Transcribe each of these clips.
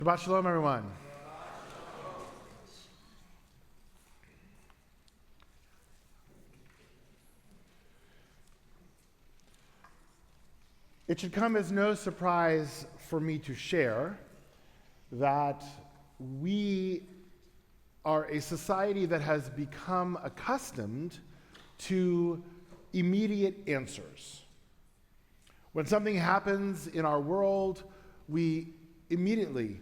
Shabbat Shalom, everyone. It should come as no surprise for me to share that we are a society that has become accustomed to immediate answers. When something happens in our world, we immediately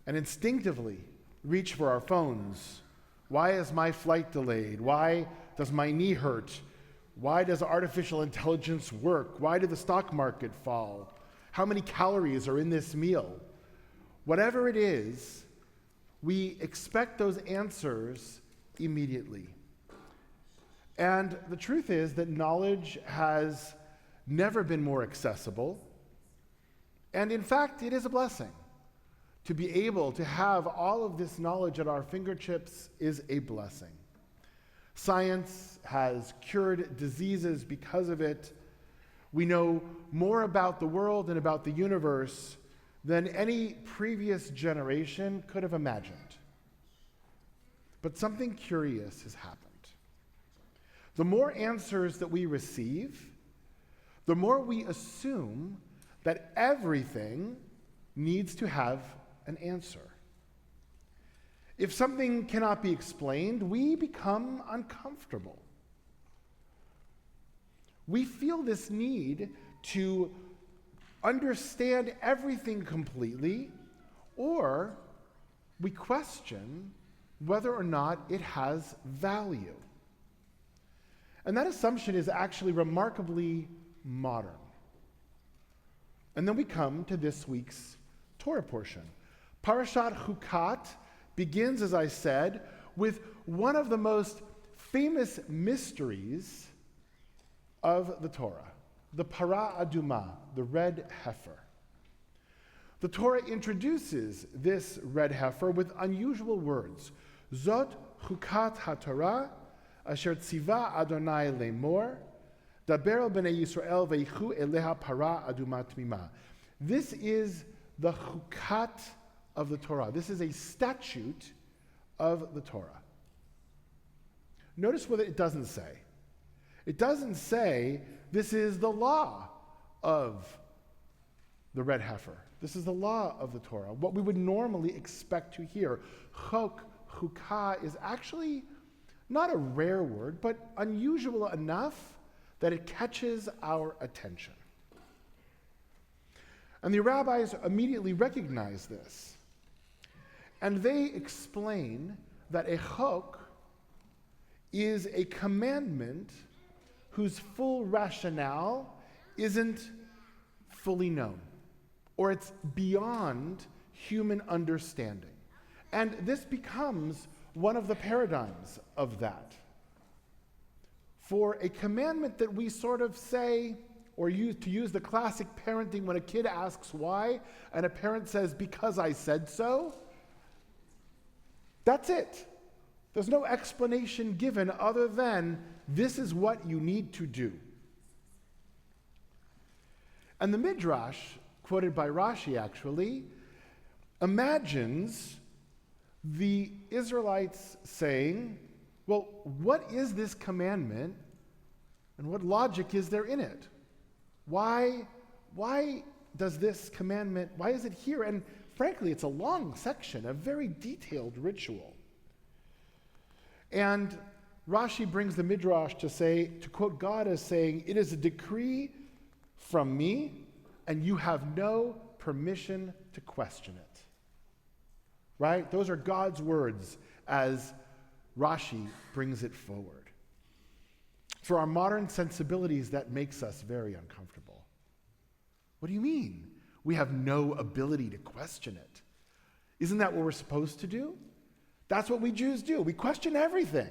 and instinctively reach for our phones. Why is my flight delayed? Why does my knee hurt? Why does artificial intelligence work? Why did the stock market fall? How many calories are in this meal? Whatever it is, we expect those answers immediately. And the truth is that knowledge has never been more accessible. And in fact, it is a blessing. To be able to have all of this knowledge at our fingertips is a blessing. Science has cured diseases because of it. We know more about the world and about the universe than any previous generation could have imagined. But something curious has happened. The more answers that we receive, the more we assume that everything needs to have an answer. If something cannot be explained, we become uncomfortable. We feel this need to understand everything completely, or we question whether or not it has value. And that assumption is actually remarkably modern. And then we come to this week's Torah portion. Parasha Hukkat begins, as I said, with one of the most famous mysteries of the Torah, the Parah Adumah, the red heifer. The Torah introduces this red heifer with unusual words. Zot Hukkat HaTorah, asher tziva Adonai lemor, daber el bnei Yisrael veichu eleha Parah Adumah tmima. This is the Hukkat of the Torah. This is a statute of the Torah. Notice what it doesn't say. It doesn't say this is the law of the red heifer. This is the law of the Torah. What we would normally expect to hear. Chok, chukah, is actually not a rare word, but unusual enough that it catches our attention. And the rabbis immediately recognize this. And they explain that a chok is a commandment whose full rationale isn't fully known, or it's beyond human understanding. And this becomes one of the paradigms of that. For a commandment that we sort of say, or to use the classic parenting when a kid asks why, and a parent says, because I said so, that's it. There's no explanation given other than this is what you need to do. And the Midrash, quoted by Rashi actually, imagines the Israelites saying, well, what is this commandment and what logic is there in it? Why does this commandment, why is it here? And frankly, it's a long section, a very detailed ritual. And Rashi brings the Midrash to quote God as saying, it is a decree from me, and you have no permission to question it. Right? Those are God's words as Rashi brings it forward. For our modern sensibilities, that makes us very uncomfortable. What do you mean? We have no ability to question it. Isn't that what we're supposed to do? That's what we Jews do. We question everything.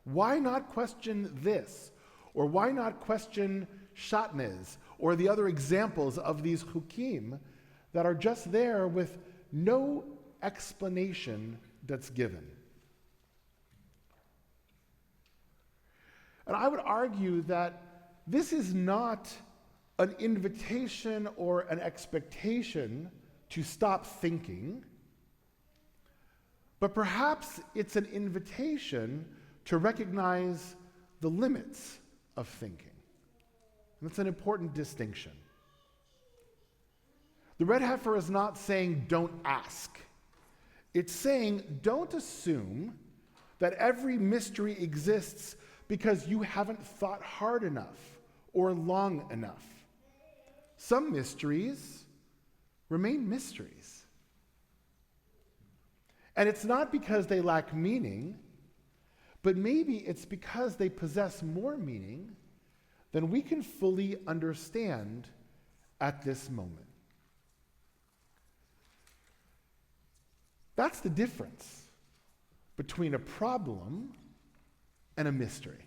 Why not question this? Or why not question shatnez? Or the other examples of these chukim that are just there with no explanation that's given. And I would argue that this is not an invitation or an expectation to stop thinking. But perhaps it's an invitation to recognize the limits of thinking. And that's an important distinction. The red heifer is not saying don't ask. It's saying don't assume that every mystery exists because you haven't thought hard enough or long enough. Some mysteries remain mysteries. And it's not because they lack meaning, but maybe it's because they possess more meaning than we can fully understand at this moment. That's the difference between a problem and a mystery.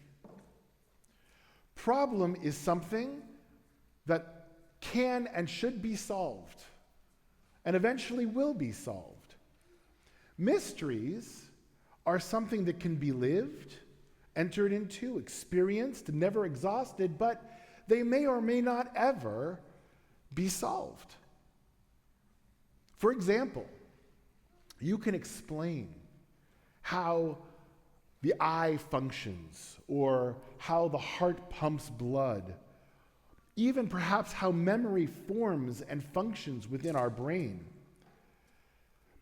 Problem is something that can and should be solved, and eventually will be solved. Mysteries are something that can be lived, entered into, experienced, never exhausted, but they may or may not ever be solved. For example, you can explain how the eye functions, or how the heart pumps blood, even perhaps how memory forms and functions within our brain.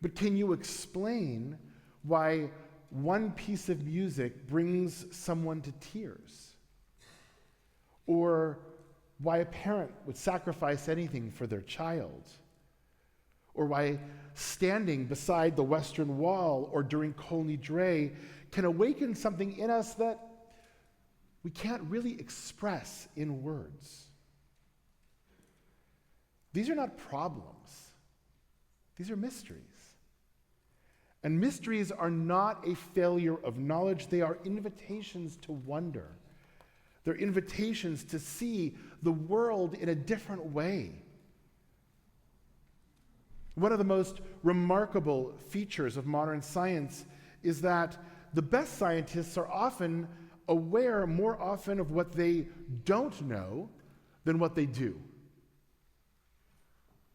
But can you explain why one piece of music brings someone to tears? Or why a parent would sacrifice anything for their child? Or why standing beside the Western Wall or during Kol Nidre can awaken something in us that we can't really express in words. These are not problems. These are mysteries. And mysteries are not a failure of knowledge. They are invitations to wonder. They're invitations to see the world in a different way. One of the most remarkable features of modern science is that the best scientists are often aware more often of what they don't know than what they do.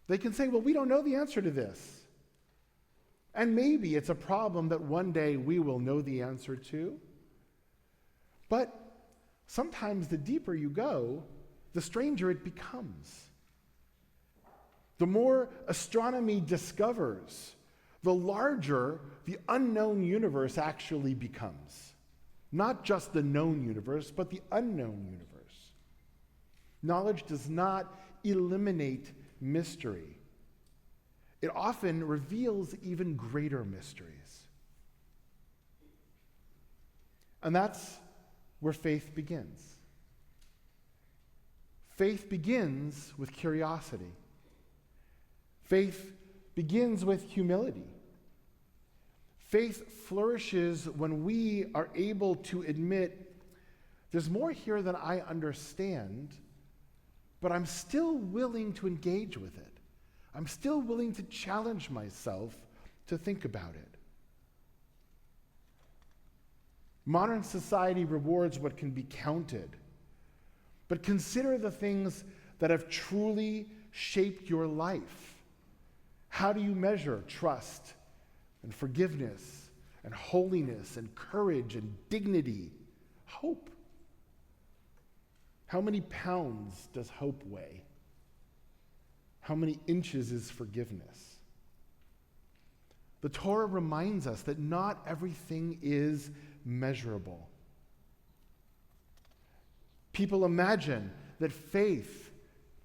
They can say, well, we don't know the answer to this. And maybe it's a problem that one day we will know the answer to. But sometimes the deeper you go, the stranger it becomes. The more astronomy discovers, the larger the unknown universe actually becomes. Not just the known universe, but the unknown universe. Knowledge does not eliminate mystery. It often reveals even greater mysteries. And that's where faith begins. Faith begins with curiosity. Faith begins with humility. Faith flourishes when we are able to admit, there's more here than I understand, but I'm still willing to engage with it. I'm still willing to challenge myself to think about it. Modern society rewards what can be counted, but consider the things that have truly shaped your life. How do you measure trust and forgiveness and holiness and courage and dignity? Hope. How many pounds does hope weigh? How many inches is forgiveness? The Torah reminds us that not everything is measurable. People imagine that faith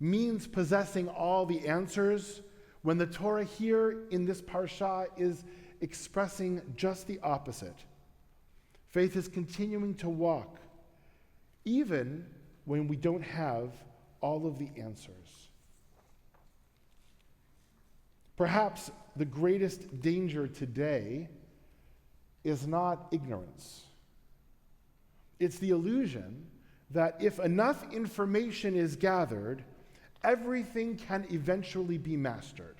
means possessing all the answers, when the Torah here in this parsha is expressing just the opposite. Faith is continuing to walk, even when we don't have all of the answers. Perhaps the greatest danger today is not ignorance. It's the illusion that if enough information is gathered, everything can eventually be mastered.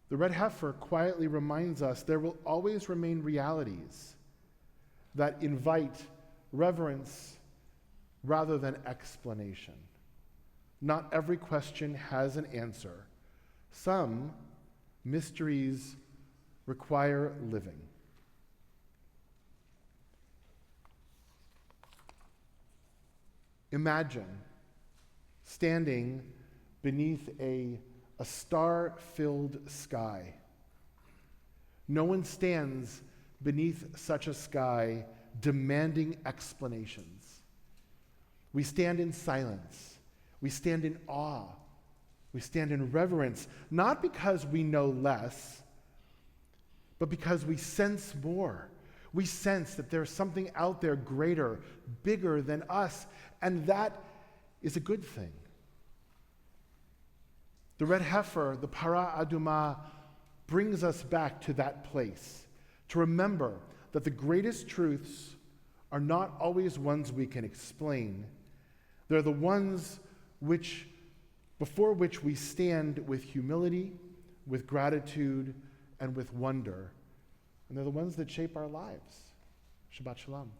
The red heifer quietly reminds us there will always remain realities that invite reverence rather than explanation. Not every question has an answer. Some mysteries require living. Imagine standing beneath a star-filled sky. No one stands beneath such a sky demanding explanations. We stand in silence. We stand in awe. We stand in reverence, not because we know less, but because we sense more. We sense that there's something out there greater, bigger than us, and that is a good thing. The red heifer, the para aduma, brings us back to that place, to remember that the greatest truths are not always ones we can explain. They're the ones before which we stand with humility, with gratitude, and with wonder. And they're the ones that shape our lives. Shabbat Shalom.